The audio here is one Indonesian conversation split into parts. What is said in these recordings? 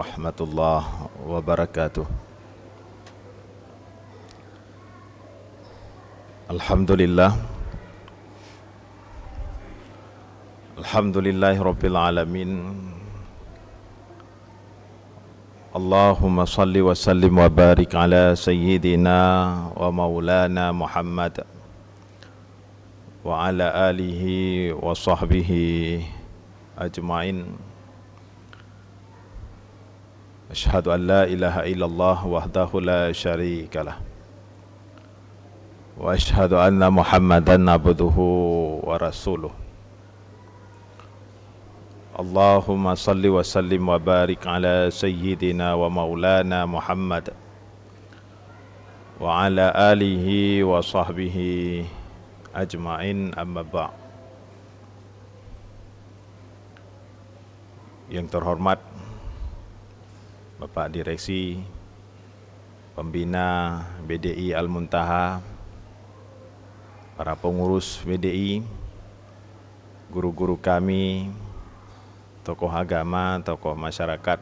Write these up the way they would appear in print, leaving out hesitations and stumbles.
warahmatullahi wabarakatuh. Alhamdulillah. Alhamdulillahirabbil alamin. Allahumma salli wa sallim wa barik ala sayyidina wa maulana Muhammad wa ala alihi wa sahbihi ajma'in. Asyhadu an la ilaha illallah wahdahu la syarikalah wa asyhadu anna Muhammadan abduhu wa rasuluh. Allahumma salli wa sallim wa barik ala sayyidina wa maulana Muhammad wa ala alihi wa sahbihi ajma'in, amma ba'. Yang terhormat Bapak Direksi Pembina BDI Al-Muntaha, para pengurus BDI, guru-guru kami, tokoh agama, tokoh masyarakat,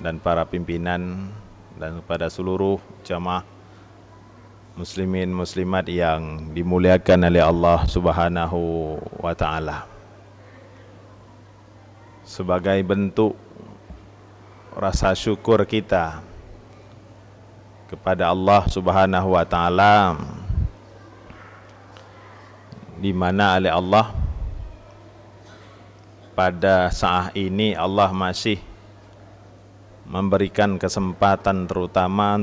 dan para pimpinan, dan kepada seluruh jamaah muslimin muslimat yang dimuliakan oleh Allah Subhanahu wa ta'ala. Sebagai bentuk rasa syukur kita kepada Allah Subhanahu wa ta'ala, di mana oleh Allah pada saat ini Allah masih memberikan kesempatan terutama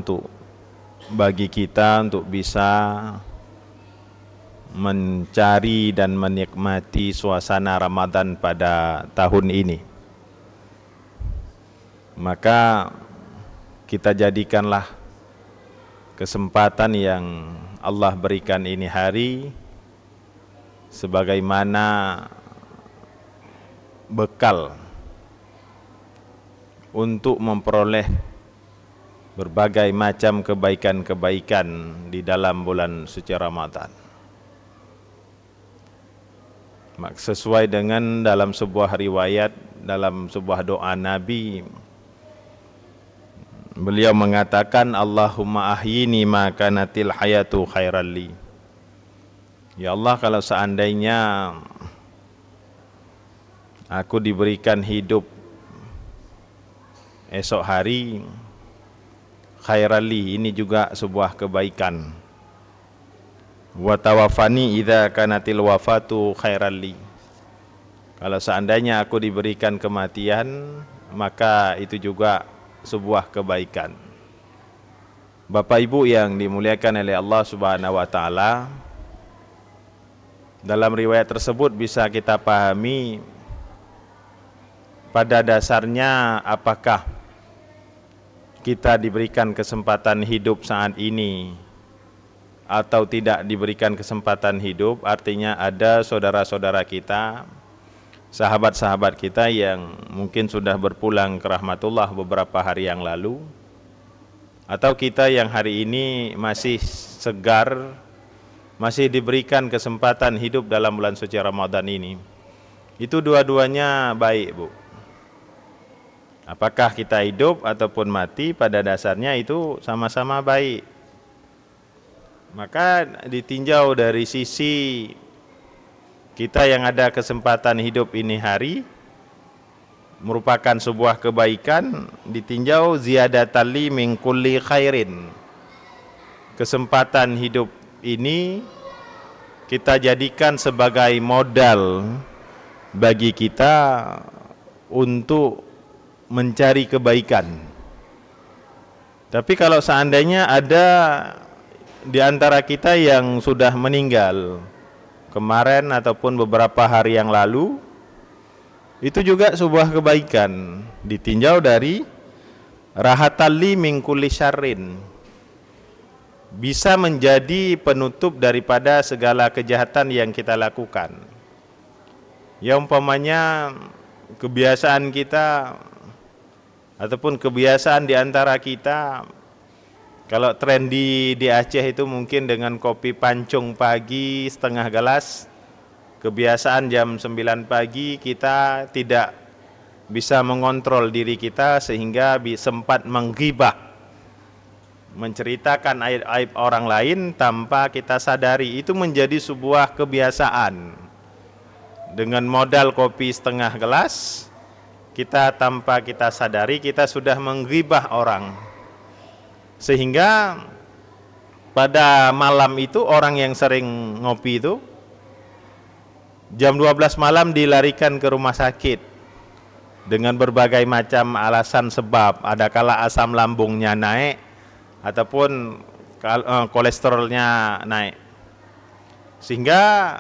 bagi kita untuk bisa mencari dan menikmati suasana Ramadan pada tahun ini. Maka kita jadikanlah kesempatan yang Allah berikan ini hari sebagaimana bekal untuk memperoleh berbagai macam kebaikan-kebaikan di dalam bulan suci Ramadan. Sesuai dengan dalam sebuah riwayat, dalam sebuah doa Nabi, beliau mengatakan, Allahumma ahyini ma kanatil hayatu khairan li. Ya Allah, kalau seandainya aku diberikan hidup esok hari, khairan li, ini juga sebuah kebaikan. Wa tawaffani idza kanatil wafatu khairan li. Kalau seandainya aku diberikan kematian, maka itu juga sebuah kebaikan. Bapak Ibu yang dimuliakan oleh Allah Subhanahu wa ta'ala, dalam riwayat tersebut bisa kita pahami pada dasarnya apakah kita diberikan kesempatan hidup saat ini atau tidak diberikan kesempatan hidup. Artinya ada saudara-saudara kita, sahabat-sahabat kita yang mungkin sudah berpulang ke rahmatullah beberapa hari yang lalu, atau kita yang hari ini masih segar, masih diberikan kesempatan hidup dalam bulan suci Ramadan ini. Itu dua-duanya baik, Bu. Apakah kita hidup ataupun mati, pada dasarnya itu sama-sama baik. Maka ditinjau dari sisi kita yang ada kesempatan hidup ini hari merupakan sebuah kebaikan, ditinjau ziyadatan li min kulli khairin. Kesempatan hidup ini kita jadikan sebagai modal bagi kita untuk mencari kebaikan. Tapi kalau seandainya ada di antara kita yang sudah meninggal kemarin ataupun beberapa hari yang lalu, itu juga sebuah kebaikan, ditinjau dari rahatalli min kulli syarrin, bisa menjadi penutup daripada segala kejahatan yang kita lakukan. Ya umpamanya kebiasaan kita ataupun kebiasaan di antara kita, kalau trendy di Aceh itu mungkin dengan kopi pancung pagi setengah gelas, kebiasaan jam 9 pagi kita tidak bisa mengontrol diri kita sehingga sempat menggibah, menceritakan aib-aib orang lain tanpa kita sadari. Itu menjadi sebuah kebiasaan. Dengan modal kopi setengah gelas, kita tanpa kita sadari kita sudah menggibah orang. Sehingga pada malam itu orang yang sering ngopi itu jam 12 malam dilarikan ke rumah sakit dengan berbagai macam alasan sebab. Adakala asam lambungnya naik ataupun kolesterolnya naik. Sehingga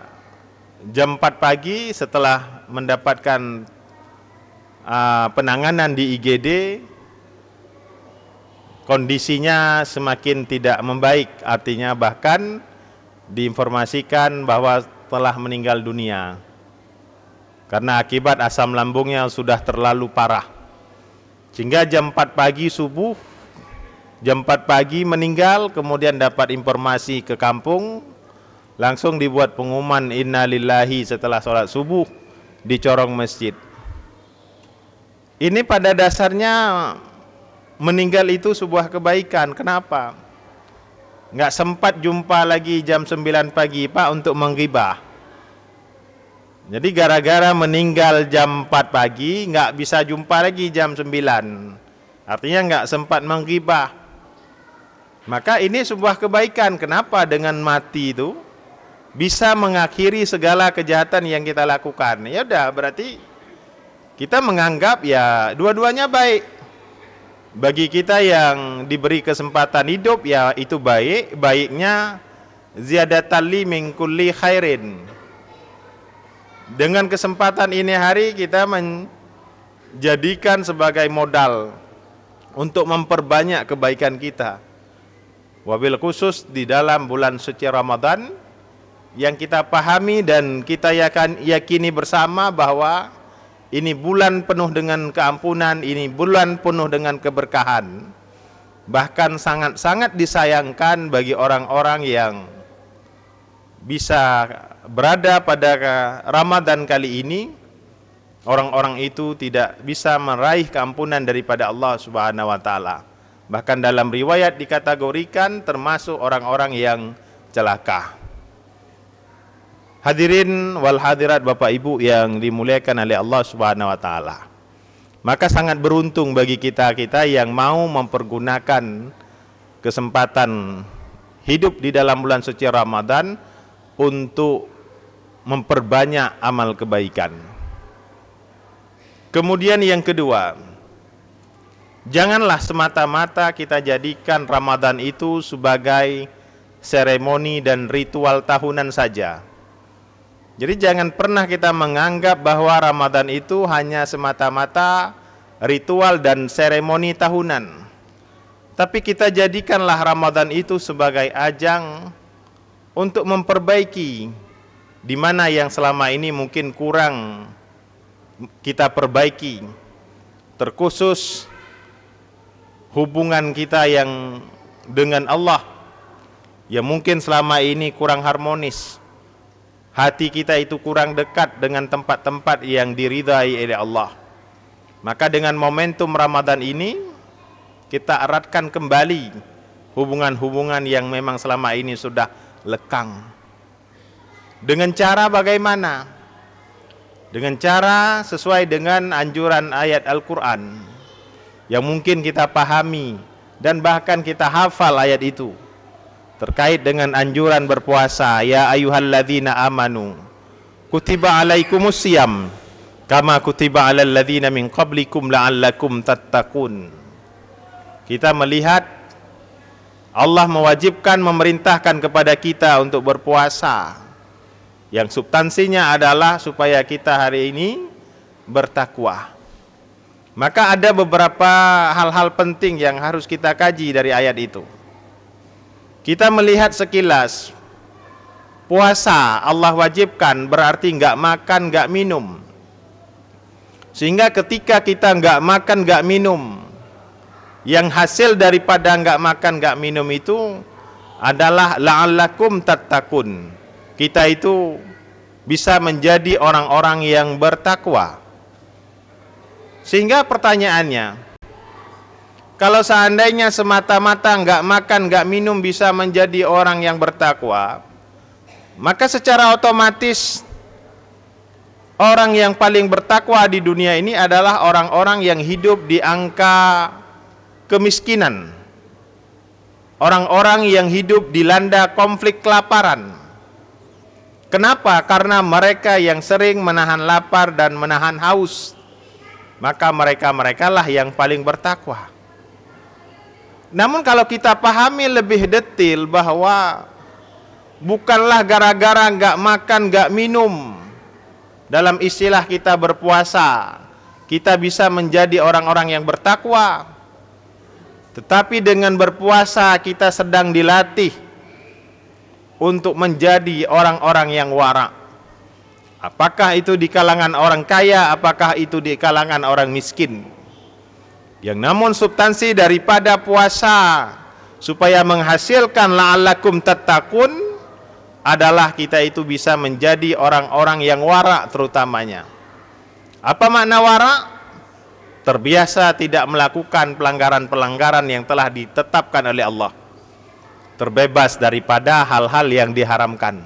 jam 4 pagi setelah mendapatkan penanganan di IGD, kondisinya semakin tidak membaik. Artinya bahkan diinformasikan bahwa telah meninggal dunia karena akibat asam lambungnya sudah terlalu parah. Sehingga jam 4 pagi subuh, jam 4 pagi meninggal, kemudian dapat informasi ke kampung, langsung dibuat pengumuman innalillahi setelah sholat subuh di corong masjid. Ini pada dasarnya meninggal itu sebuah kebaikan. Kenapa? Nggak sempat jumpa lagi jam 9 pagi Pak untuk menggibah. Jadi gara-gara meninggal jam 4 pagi nggak bisa jumpa lagi jam 9. Artinya nggak sempat menggibah. Maka ini sebuah kebaikan. Kenapa? Dengan mati itu bisa mengakhiri segala kejahatan yang kita lakukan. Ya udah, berarti kita menganggap ya dua-duanya baik. Bagi kita yang diberi kesempatan hidup, ya itu baik. Baiknya ziyadatan li min kulli khairin. Dengan kesempatan ini hari kita menjadikan sebagai modal untuk memperbanyak kebaikan kita. Wabil khusus di dalam bulan suci Ramadan yang kita pahami dan kita yakini bersama bahwa ini bulan penuh dengan keampunan, ini bulan penuh dengan keberkahan. Bahkan sangat-sangat disayangkan bagi orang-orang yang bisa berada pada Ramadan kali ini, orang-orang itu tidak bisa meraih keampunan daripada Allah Subhanahu wa taala. Bahkan dalam riwayat dikategorikan termasuk orang-orang yang celaka. Hadirin wal hadirat Bapak Ibu yang dimuliakan oleh Allah Subhanahu wa taala. Maka sangat beruntung bagi kita-kita yang mau mempergunakan kesempatan hidup di dalam bulan suci Ramadan untuk memperbanyak amal kebaikan. Kemudian yang kedua, janganlah semata-mata kita jadikan Ramadan itu sebagai seremoni dan ritual tahunan saja. Jadi jangan pernah kita menganggap bahwa Ramadan itu hanya semata-mata ritual dan seremoni tahunan. Tapi kita jadikanlah Ramadan itu sebagai ajang untuk memperbaiki di mana yang selama ini mungkin kurang kita perbaiki. Terkhusus hubungan kita yang dengan Allah yang mungkin selama ini kurang harmonis. Hati kita itu kurang dekat dengan tempat-tempat yang diridai oleh Allah. Maka dengan momentum Ramadan ini kita eratkan kembali hubungan-hubungan yang memang selama ini sudah lekang. Dengan cara bagaimana? Dengan cara sesuai dengan anjuran ayat Al-Quran yang mungkin kita pahami dan bahkan kita hafal ayat itu. Terkait dengan anjuran berpuasa, ya ayyuhalladzina amanu kutiba alaikumus siyam kama kutiba alal ladzina min qablikum la'allakum tattaqun. Kita melihat Allah mewajibkan, memerintahkan kepada kita untuk berpuasa yang substansinya adalah supaya kita hari ini bertakwa. Maka ada beberapa hal-hal penting yang harus kita kaji dari ayat itu. Kita melihat sekilas, puasa Allah wajibkan berarti nggak makan, nggak minum. Sehingga ketika kita nggak makan, nggak minum, yang hasil daripada nggak makan, nggak minum itu adalah la'allakum tattaqun. Kita itu bisa menjadi orang-orang yang bertakwa. Sehingga pertanyaannya, kalau seandainya semata-mata nggak makan, nggak minum bisa menjadi orang yang bertakwa, maka secara otomatis orang yang paling bertakwa di dunia ini adalah orang-orang yang hidup di angka kemiskinan, orang-orang yang hidup dilanda konflik kelaparan. Kenapa? Karena mereka yang sering menahan lapar dan menahan haus, maka mereka-merekalah yang paling bertakwa. Namun kalau kita pahami lebih detail bahwa bukanlah gara-gara nggak makan, nggak minum, dalam istilah kita berpuasa, kita bisa menjadi orang-orang yang bertakwa. Tetapi dengan berpuasa kita sedang dilatih untuk menjadi orang-orang yang wara. Apakah itu di kalangan orang kaya, apakah itu di kalangan orang miskin. Yang namun substansi daripada puasa supaya menghasilkan la'allakum tattaqun adalah kita itu bisa menjadi orang-orang yang wara terutamanya. Apa makna wara? Terbiasa tidak melakukan pelanggaran-pelanggaran yang telah ditetapkan oleh Allah. Terbebas daripada hal-hal yang diharamkan.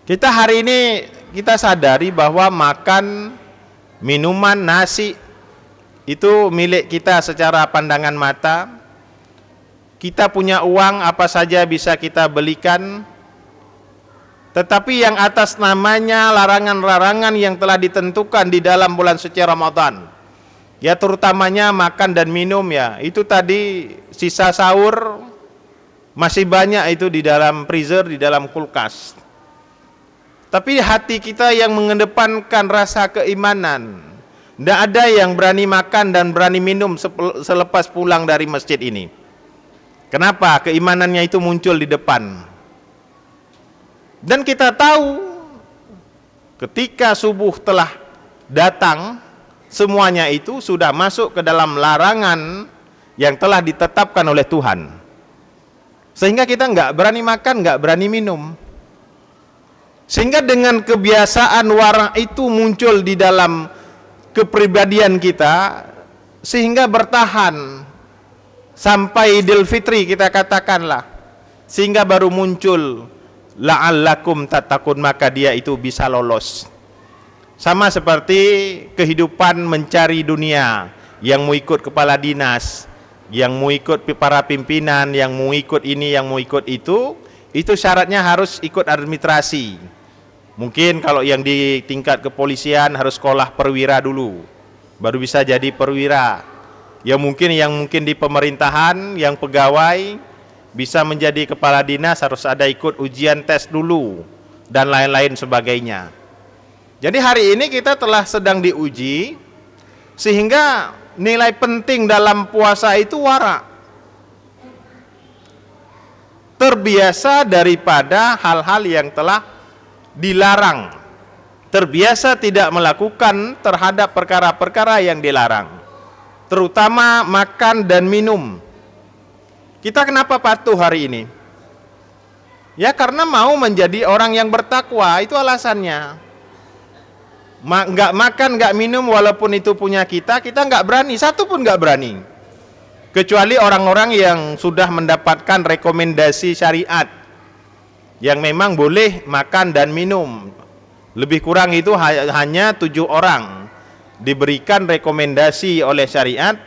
Kita hari ini kita sadari bahwa makan, minuman, nasi itu milik kita secara pandangan mata. Kita punya uang, apa saja bisa kita belikan. Tetapi yang atas namanya larangan-larangan yang telah ditentukan di dalam bulan suci Ramadan, ya terutamanya makan dan minum, ya itu tadi sisa sahur masih banyak itu di dalam freezer, di dalam kulkas. Tapi hati kita yang mengedepankan rasa keimanan, tidak ada yang berani makan dan berani minum selepas pulang dari masjid ini. Kenapa? Keimanannya itu muncul di depan. Dan kita tahu ketika subuh telah datang, semuanya itu sudah masuk ke dalam larangan yang telah ditetapkan oleh Tuhan. Sehingga kita nggak berani makan, nggak berani minum. Sehingga dengan kebiasaan wara itu muncul di dalam kepribadian kita, sehingga bertahan sampai Idul Fitri kita katakanlah, sehingga baru muncul la'allakum tattaqun, maka dia itu bisa lolos. Sama seperti kehidupan mencari dunia, yang mau ikut kepala dinas, yang mau ikut para pimpinan, yang mau ikut ini, yang mau ikut itu syaratnya harus ikut administrasi. Mungkin kalau yang di tingkat kepolisian harus sekolah perwira dulu, baru bisa jadi perwira. Yang mungkin di pemerintahan, yang pegawai bisa menjadi kepala dinas harus ada ikut ujian tes dulu dan lain-lain sebagainya. Jadi hari ini kita telah sedang diuji, sehingga nilai penting dalam puasa itu wara. Terbiasa daripada hal-hal yang telah dilarang, terbiasa tidak melakukan terhadap perkara-perkara yang dilarang, terutama makan dan minum. Kita kenapa patuh hari ini? Ya karena mau menjadi orang yang bertakwa, itu alasannya. Nggak makan, nggak minum, walaupun itu punya kita nggak berani, satu pun nggak berani. Kecuali orang-orang yang sudah mendapatkan rekomendasi syariat, yang memang boleh makan dan minum. Lebih kurang itu hanya 7 orang diberikan rekomendasi oleh syariat,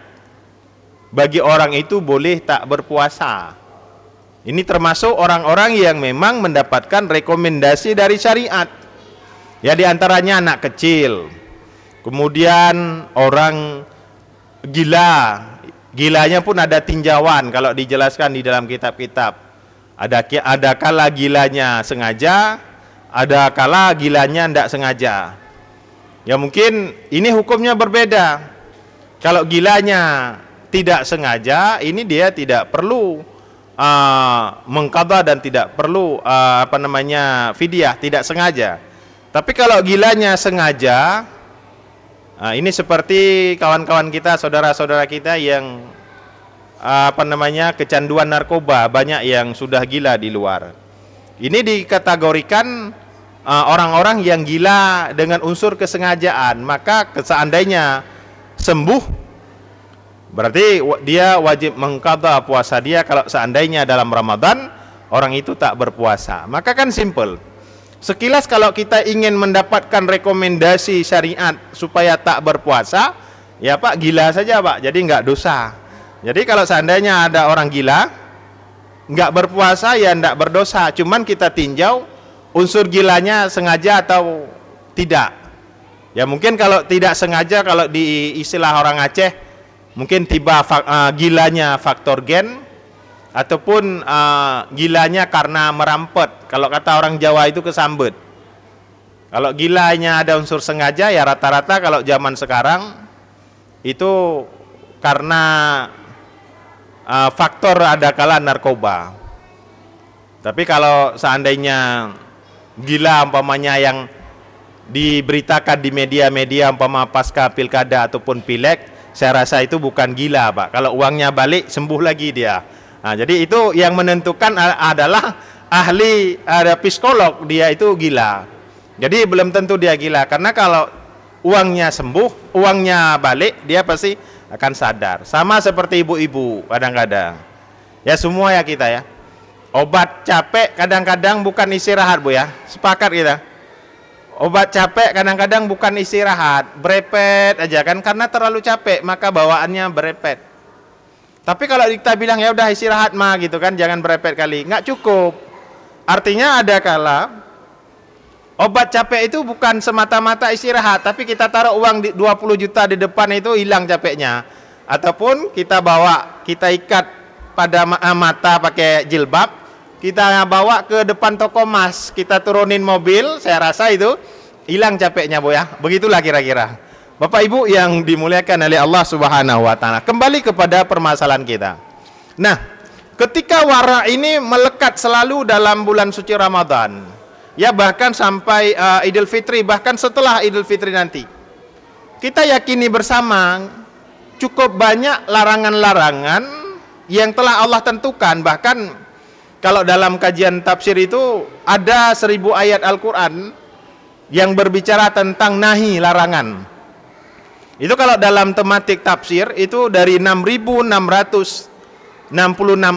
bagi orang itu boleh tak berpuasa. Ini termasuk orang-orang yang memang mendapatkan rekomendasi dari syariat. Ya diantaranya anak kecil, kemudian orang gila, gilanya pun ada tinjauan kalau dijelaskan di dalam kitab-kitab. Ada kala gilanya sengaja, ada kala gilanya tidak sengaja. Ya mungkin ini hukumnya berbeda. Kalau gilanya tidak sengaja, ini dia tidak perlu mengqadha dan tidak perlu fidyah, tidak sengaja. Tapi kalau gilanya sengaja, ini seperti kawan-kawan kita, saudara-saudara kita yang kecanduan narkoba, banyak yang sudah gila di luar. Ini dikategorikan orang-orang yang gila dengan unsur kesengajaan, maka seandainya sembuh berarti dia wajib mengqadha puasa dia kalau seandainya dalam Ramadan orang itu tak berpuasa. Maka kan simple. Sekilas kalau kita ingin mendapatkan rekomendasi syariat supaya tak berpuasa, ya Pak, gila saja Pak, jadi nggak dosa. Jadi kalau seandainya ada orang gila nggak berpuasa, ya nggak berdosa. Cuman kita tinjau unsur gilanya sengaja atau tidak. Ya mungkin kalau tidak sengaja, kalau di istilah orang Aceh mungkin tiba gilanya faktor gen, ataupun gilanya karena merampet. Kalau kata orang Jawa itu kesambet. Kalau gilanya ada unsur sengaja, ya rata-rata kalau zaman sekarang itu karena faktor ada kala narkoba. Tapi kalau seandainya gila umpamanya yang diberitakan di media-media umpama pasca pilkada ataupun pileg, saya rasa itu bukan gila Pak. Kalau uangnya balik sembuh lagi dia. Nah, jadi itu yang menentukan adalah ahli, ada psikolog, dia itu gila. Jadi belum tentu dia gila, karena kalau uangnya sembuh, uangnya balik, dia pasti akan sadar. Sama seperti ibu-ibu kadang-kadang. Ya semua ya kita ya. Obat capek kadang-kadang bukan istirahat Bu ya. Sepakat kita. Obat capek kadang-kadang bukan istirahat, berepet aja kan, karena terlalu capek maka bawaannya berepet. Tapi kalau kita bilang ya udah istirahat mah gitu kan, jangan berepet kali, nggak cukup. Artinya ada kala obat capek itu bukan semata-mata istirahat, tapi kita taruh uang 20 juta di depan itu hilang capeknya. Ataupun kita bawa, kita ikat pada mata pakai jilbab, kita bawa ke depan toko emas, kita turunin mobil, saya rasa itu hilang capeknya Bu ya. Begitulah kira-kira. Bapak Ibu yang dimuliakan oleh Allah Subhanahu wa taala. Kembali kepada permasalahan kita. Nah, ketika wara ini melekat selalu dalam bulan suci Ramadan, ya bahkan sampai Idul Fitri, bahkan setelah Idul Fitri nanti, kita yakini bersama cukup banyak larangan-larangan yang telah Allah tentukan. Bahkan kalau dalam kajian tafsir itu ada 1000 ayat Al-Quran yang berbicara tentang nahi, larangan. Itu kalau dalam tematik tafsir itu dari 6.666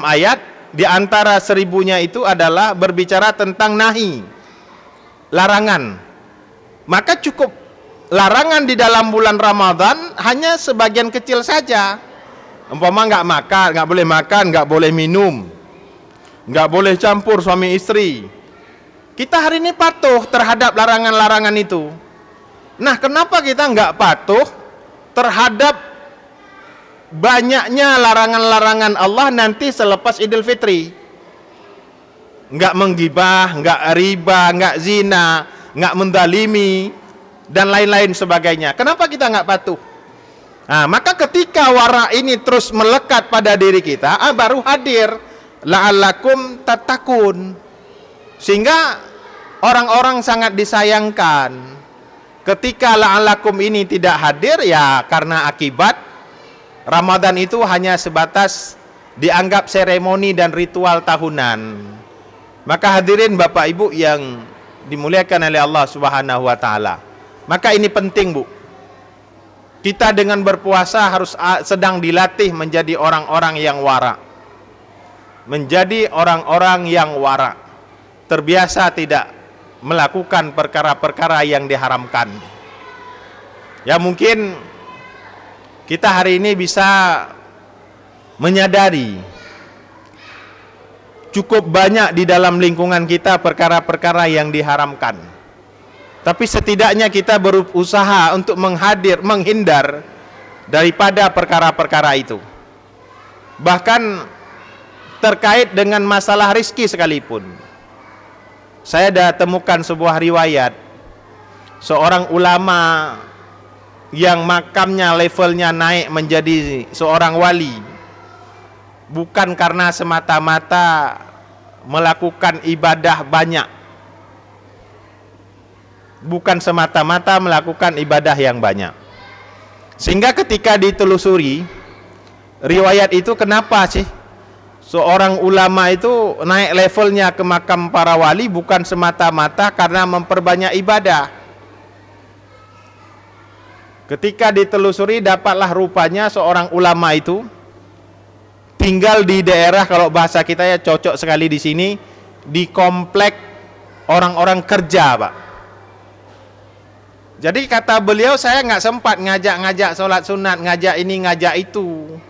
ayat, di antara 1000-nya itu adalah berbicara tentang nahi, larangan. Maka cukup larangan di dalam bulan Ramadan hanya sebagian kecil saja. Umpama nggak makan, nggak boleh minum, nggak boleh campur suami istri. Kita hari ini patuh terhadap larangan-larangan itu. Nah, kenapa kita nggak patuh terhadap banyaknya larangan-larangan Allah nanti selepas Idul Fitri? Nggak menggibah, nggak riba, nggak zina, nggak mendalimi, dan lain-lain sebagainya. Kenapa kita nggak patuh? Nah, maka ketika wara ini terus melekat pada diri kita, baru hadir la'allakum tattaqun. Sehingga orang-orang sangat disayangkan ketika la'allakum ini tidak hadir, ya karena akibat Ramadan itu hanya sebatas dianggap seremoni dan ritual tahunan. Maka hadirin Bapak Ibu yang dimuliakan oleh Allah Subhanahu wa taala, maka ini penting Bu. Kita dengan berpuasa harus sedang dilatih menjadi orang-orang yang wara. Menjadi orang-orang yang wara, terbiasa tidak melakukan perkara-perkara yang diharamkan. Ya mungkin kita hari ini bisa menyadari cukup banyak di dalam lingkungan kita perkara-perkara yang diharamkan. Tapi setidaknya kita berusaha untuk menghindar daripada perkara-perkara itu. Bahkan terkait dengan masalah rizki sekalipun. Saya dah temukan sebuah riwayat seorang ulama yang makamnya levelnya naik menjadi seorang wali, bukan karena semata-mata melakukan ibadah banyak, bukan semata-mata melakukan ibadah yang banyak. Sehingga ketika ditelusuri riwayat itu, kenapa sih seorang ulama itu naik levelnya ke makam para wali bukan semata-mata karena memperbanyak ibadah. Ketika ditelusuri dapatlah rupanya seorang ulama itu tinggal di daerah, kalau bahasa kita ya cocok sekali di sini, di komplek orang-orang kerja, Pak. Jadi kata beliau, saya nggak sempat ngajak-ngajak sholat sunat, ngajak ini, ngajak itu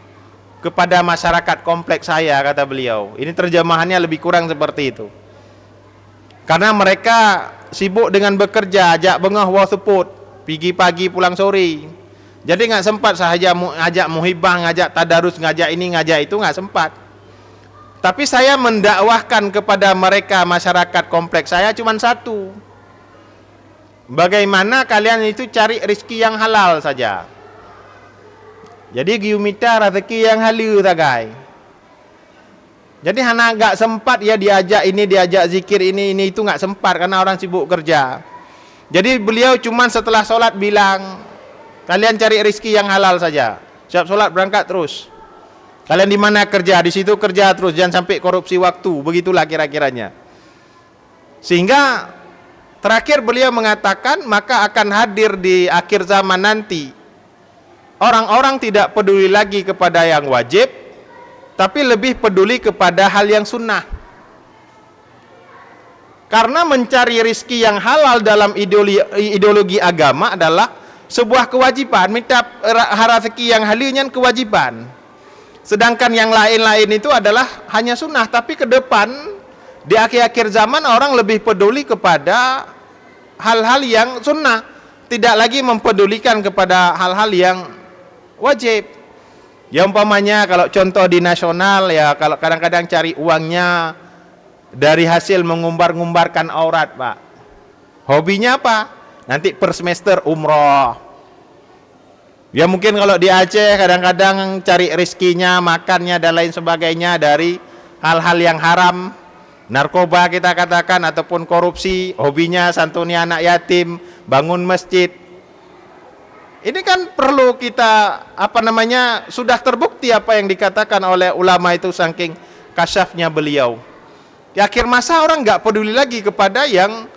kepada masyarakat kompleks saya, kata beliau. Ini terjemahannya lebih kurang seperti itu. Karena mereka sibuk dengan bekerja, ajak bengah wasuput, pergi pagi pulang sore. Jadi nggak sempat saya ngajak muhibah, ngajak tadarus, ngajak ini, ngajak itu, nggak sempat. Tapi saya mendakwahkan kepada mereka masyarakat kompleks saya cuma satu. Bagaimana kalian itu cari rezeki yang halal saja. Jadi giumita rezeki yang halal tagai. Jadi hana nggak sempat ya diajak ini, diajak zikir ini itu, nggak sempat karena orang sibuk kerja. Jadi beliau cuma setelah sholat bilang, kalian cari rezeki yang halal saja. Siap sholat berangkat terus. Kalian di mana kerja, di situ kerja terus, jangan sampai korupsi waktu. Begitulah kira-kiranya. Sehingga terakhir beliau mengatakan, maka akan hadir di akhir zaman nanti orang-orang tidak peduli lagi kepada yang wajib, tapi lebih peduli kepada hal yang sunnah. Karena mencari rizki yang halal dalam ideologi agama adalah sebuah kewajiban. Minta rezeki yang halalnya kewajiban. Sedangkan yang lain-lain itu adalah hanya sunnah. Tapi ke depan, di akhir-akhir zaman orang lebih peduli kepada hal-hal yang sunnah, tidak lagi mempedulikan kepada hal-hal yang wajib. Ya umpamanya kalau contoh di nasional ya, kalau kadang-kadang cari uangnya dari hasil mengumbar-ngumbarkan aurat, Pak. Hobinya apa? Nanti per semester umroh. Ya mungkin kalau di Aceh kadang-kadang cari rezekinya, makannya dan lain sebagainya dari hal-hal yang haram, narkoba kita katakan, ataupun korupsi. Hobinya santuni anak yatim, bangun masjid. Ini kan perlu kita sudah terbukti apa yang dikatakan oleh ulama itu saking kasyafnya beliau. Di akhir masa orang nggak peduli lagi kepada yang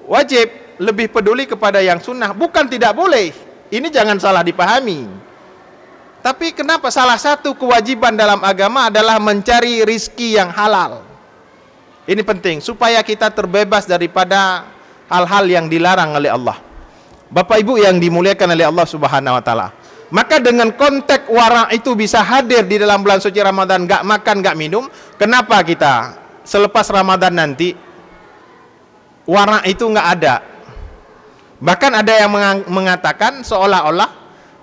wajib, lebih peduli kepada yang sunnah. Bukan tidak boleh, ini jangan salah dipahami. Tapi kenapa salah satu kewajiban dalam agama adalah mencari rizki yang halal. Ini penting supaya kita terbebas daripada hal-hal yang dilarang oleh Allah. Bapak Ibu yang dimuliakan oleh Allah Subhanahu wa taala. Maka dengan konteks wara itu bisa hadir di dalam bulan suci Ramadan, gak makan, gak minum. Kenapa kita selepas Ramadan nanti wara itu gak ada? Bahkan ada yang mengatakan seolah-olah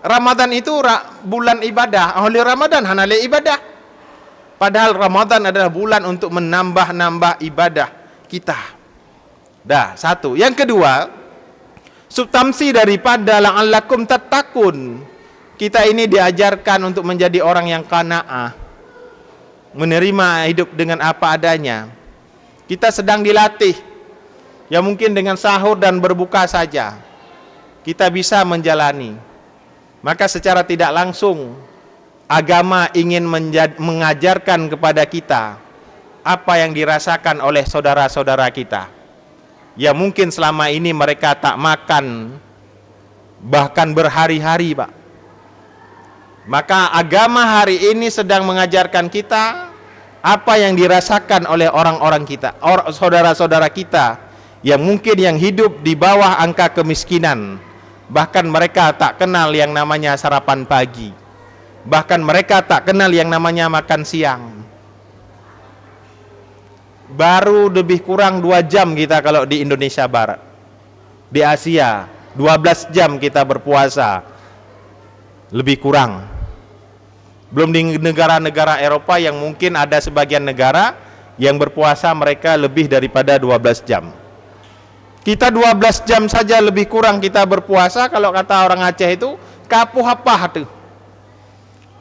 Ramadan itu bulan ibadah. Oleh Ramadan hanale ibadah. Padahal Ramadan adalah bulan untuk menambah-nambah ibadah kita. Dah, satu. Yang kedua, substansi daripada la'allakum tattaqun. Kita ini diajarkan untuk menjadi orang yang qanaah, menerima hidup dengan apa adanya. Kita sedang dilatih. Ya mungkin dengan sahur dan berbuka saja kita bisa menjalani. Maka secara tidak langsung agama ingin mengajarkan kepada kita apa yang dirasakan oleh saudara-saudara kita. Ya mungkin selama ini mereka tak makan bahkan berhari-hari, Pak. Maka agama hari ini sedang mengajarkan kita apa yang dirasakan oleh orang-orang kita, saudara-saudara kita yang mungkin yang hidup di bawah angka kemiskinan. Bahkan mereka tak kenal yang namanya sarapan pagi. Bahkan mereka tak kenal yang namanya makan siang. Baru lebih kurang 2 jam kita kalau di Indonesia Barat. Di Asia 12 jam kita berpuasa. Lebih kurang. Belum di negara-negara Eropa yang mungkin ada sebagian negara yang berpuasa mereka lebih daripada 12 jam. Kita 12 jam saja lebih kurang kita berpuasa. Kalau kata orang Aceh itu kapuh apa tuh.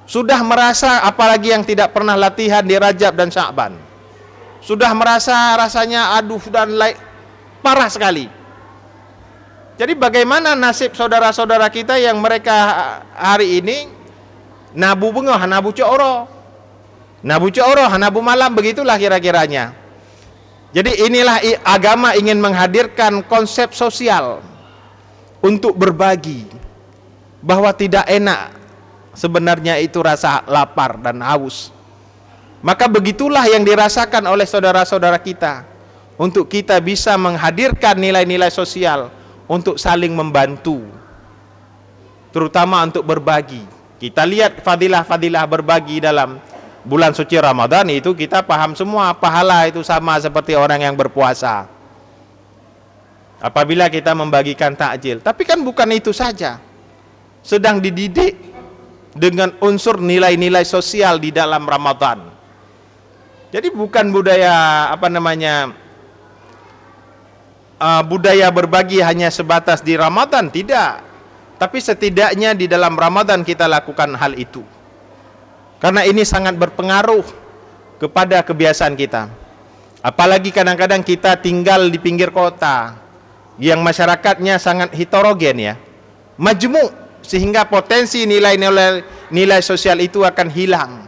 Sudah merasa, apalagi yang tidak pernah latihan di Rajab dan Sya'ban, sudah merasa rasanya aduh dan parah sekali. Jadi bagaimana nasib saudara-saudara kita yang mereka hari ini nabu bengah, nabu coro, Nabu Coroh, Nabu Malam, begitulah kira-kiranya. Jadi inilah agama ingin menghadirkan konsep sosial untuk berbagi, bahwa tidak enak sebenarnya itu rasa lapar dan haus. Maka begitulah yang dirasakan oleh saudara-saudara kita, untuk kita bisa menghadirkan nilai-nilai sosial untuk saling membantu, terutama untuk berbagi. Kita lihat fadilah-fadilah berbagi dalam bulan suci Ramadan itu, kita paham semua pahala itu sama seperti orang yang berpuasa apabila kita membagikan takjil. Tapi kan bukan itu saja, sedang dididik dengan unsur nilai-nilai sosial di dalam Ramadan. Jadi bukan budaya budaya berbagi hanya sebatas di Ramadan, tidak. Tapi setidaknya di dalam Ramadan kita lakukan hal itu, karena ini sangat berpengaruh kepada kebiasaan kita. Apalagi kadang-kadang kita tinggal di pinggir kota yang masyarakatnya sangat heterogen ya, majmuk, sehingga potensi nilai sosial itu akan hilang.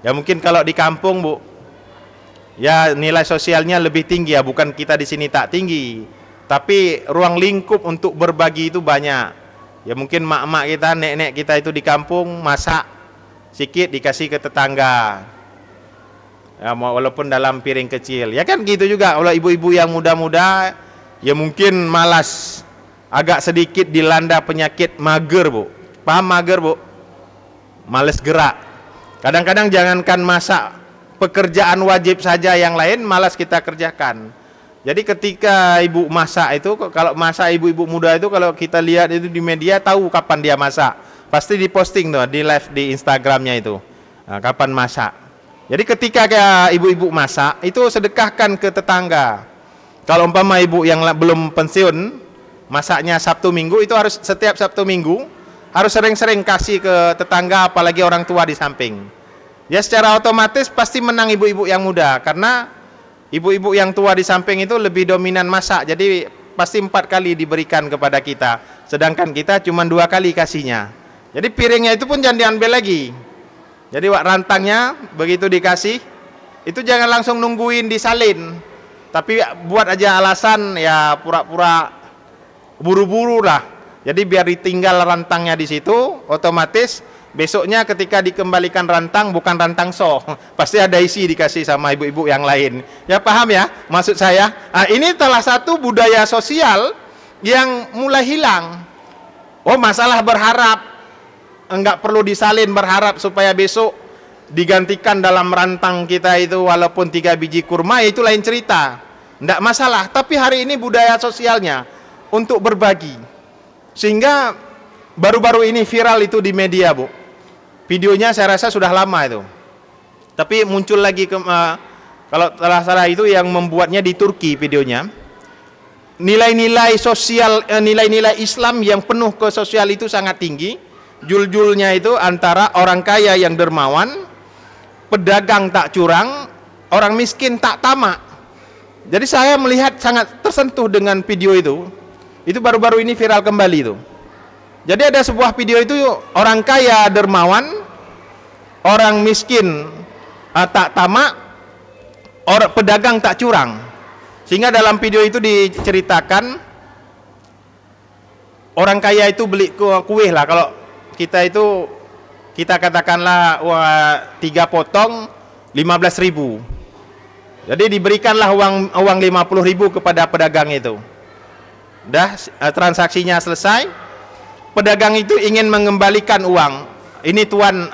Ya mungkin kalau di kampung, Bu, ya nilai sosialnya lebih tinggi ya, bukan kita di sini tak tinggi, tapi ruang lingkup untuk berbagi itu banyak. Ya mungkin mak-mak kita, nenek kita itu di kampung masak sedikit dikasih ke tetangga, ya, walaupun dalam piring kecil. Ya kan gitu juga kalau ibu-ibu yang muda-muda, ya mungkin malas, agak sedikit dilanda penyakit mager, Bu. Paham mager, Bu? Males gerak. Kadang-kadang jangankan masak, pekerjaan wajib saja yang lain malas kita kerjakan. Jadi ketika ibu masak itu, kalau masak ibu-ibu muda itu, kalau kita lihat itu di media, tahu kapan dia masak. Pasti diposting tuh di live di Instagramnya itu, nah, kapan masak. Jadi ketika kayak ibu-ibu masak itu, sedekahkan ke tetangga. Kalau umpama ibu yang belum pensiun, masaknya Sabtu Minggu, itu harus setiap Sabtu Minggu harus sering-sering kasih ke tetangga, apalagi orang tua di samping. Ya secara otomatis pasti menang ibu-ibu yang muda, karena ibu-ibu yang tua di samping itu lebih dominan masak. Jadi pasti 4 kali diberikan kepada kita, sedangkan kita cuma 2 kali kasihnya. Jadi piringnya itu pun jangan diambil lagi. Jadi rantangnya begitu dikasih, itu jangan langsung nungguin disalin, tapi buat aja alasan, ya pura-pura buru-buru lah. Jadi biar ditinggal rantangnya di situ, otomatis besoknya ketika dikembalikan rantang, bukan rantang pasti ada isi dikasih sama ibu-ibu yang lain. Ya paham ya maksud saya? Nah, ini salah satu budaya sosial yang mulai hilang. Oh, masalah berharap, enggak perlu disalin, berharap supaya besok digantikan dalam rantang kita itu walaupun 3 biji kurma, itu lain cerita, enggak masalah. Tapi hari ini budaya sosialnya untuk berbagi, sehingga baru-baru ini viral itu di media, Bu. Videonya saya rasa sudah lama itu, tapi muncul lagi kalau salah itu yang membuatnya di Turki videonya. Nilai-nilai sosial, nilai-nilai Islam yang penuh ke sosial itu sangat tinggi. Jul-julnya itu antara orang kaya yang dermawan, pedagang tak curang, orang miskin tak tamak. Jadi saya melihat sangat tersentuh dengan video itu. Itu baru-baru ini viral kembali itu. Jadi ada sebuah video itu, orang kaya dermawan, orang miskin tak tamak, orang pedagang tak curang. Sehingga dalam video itu diceritakan, orang kaya itu beli kue lah, kalau kita itu, kita katakanlah 3 potong 15.000. Jadi diberikanlah uang 50.000 kepada pedagang itu. Dah transaksinya selesai, pedagang itu ingin mengembalikan uang. Ini tuan,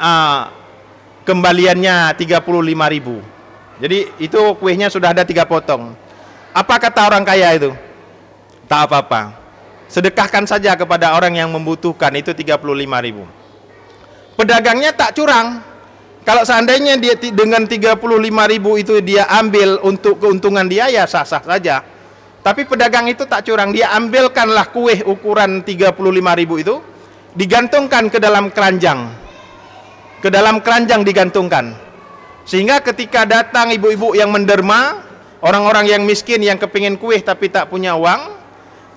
kembaliannya 35.000. Jadi itu kuenya sudah ada 3 potong. Apa kata orang kaya itu? Tak apa-apa, sedekahkan saja kepada orang yang membutuhkan, itu 35.000. Pedagangnya tak curang. Kalau seandainya dia dengan 35.000 itu dia ambil untuk keuntungan dia, ya sah-sah saja. Tapi pedagang itu tak curang, dia ambilkanlah kue ukuran 35.000 itu, digantungkan ke dalam keranjang. Ke dalam keranjang digantungkan. Sehingga ketika datang ibu-ibu yang menderma, orang-orang yang miskin yang kepingin kue tapi tak punya uang,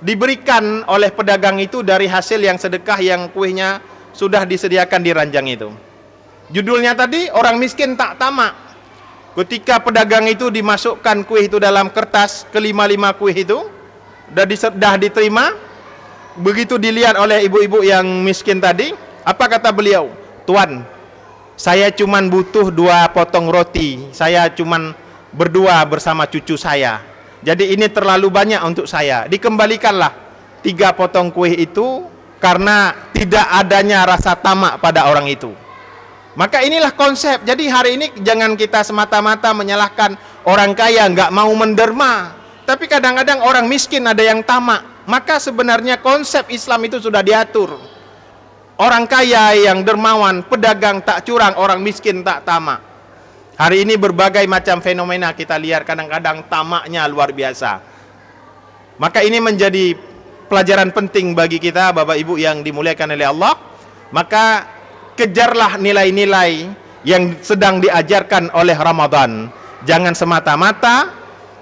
diberikan oleh pedagang itu dari hasil yang sedekah yang kuenya sudah disediakan di ranjang itu. Judulnya tadi orang miskin tak tamak. Ketika pedagang itu dimasukkan kuih itu dalam kertas, kelima-lima kuih itu dah diterima, begitu dilihat oleh ibu-ibu yang miskin tadi, apa kata beliau? Tuan, saya cuman butuh 2 potong roti, saya cuman berdua bersama cucu saya, jadi ini terlalu banyak untuk saya. Dikembalikanlah 3 potong kuih itu karena tidak adanya rasa tamak pada orang itu. Maka inilah konsep. Jadi hari ini jangan kita semata-mata menyalahkan orang kaya nggak mau menderma, tapi kadang-kadang orang miskin ada yang tamak. Maka sebenarnya konsep Islam itu sudah diatur. Orang kaya yang dermawan, pedagang tak curang, orang miskin tak tamak. Hari ini berbagai macam fenomena kita lihat, kadang-kadang tamaknya luar biasa. Maka ini menjadi pelajaran penting bagi kita, Bapak Ibu yang dimuliakan oleh Allah. Maka kejarlah nilai-nilai yang sedang diajarkan oleh Ramadan. Jangan semata-mata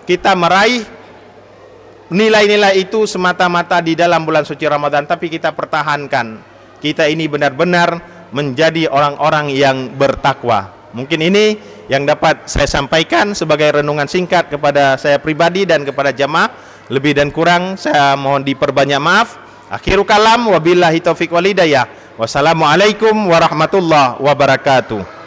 kita meraih nilai-nilai itu semata-mata di dalam bulan suci Ramadan, tapi kita pertahankan. Kita ini benar-benar menjadi orang-orang yang bertakwa. Mungkin ini yang dapat saya sampaikan sebagai renungan singkat kepada saya pribadi dan kepada jamaah. Lebih dan kurang saya mohon diperbanyak maaf. Akhirul kalam, wabillahi taufiq wal hidayah. Wassalamualaikum warahmatullahi wabarakatuh.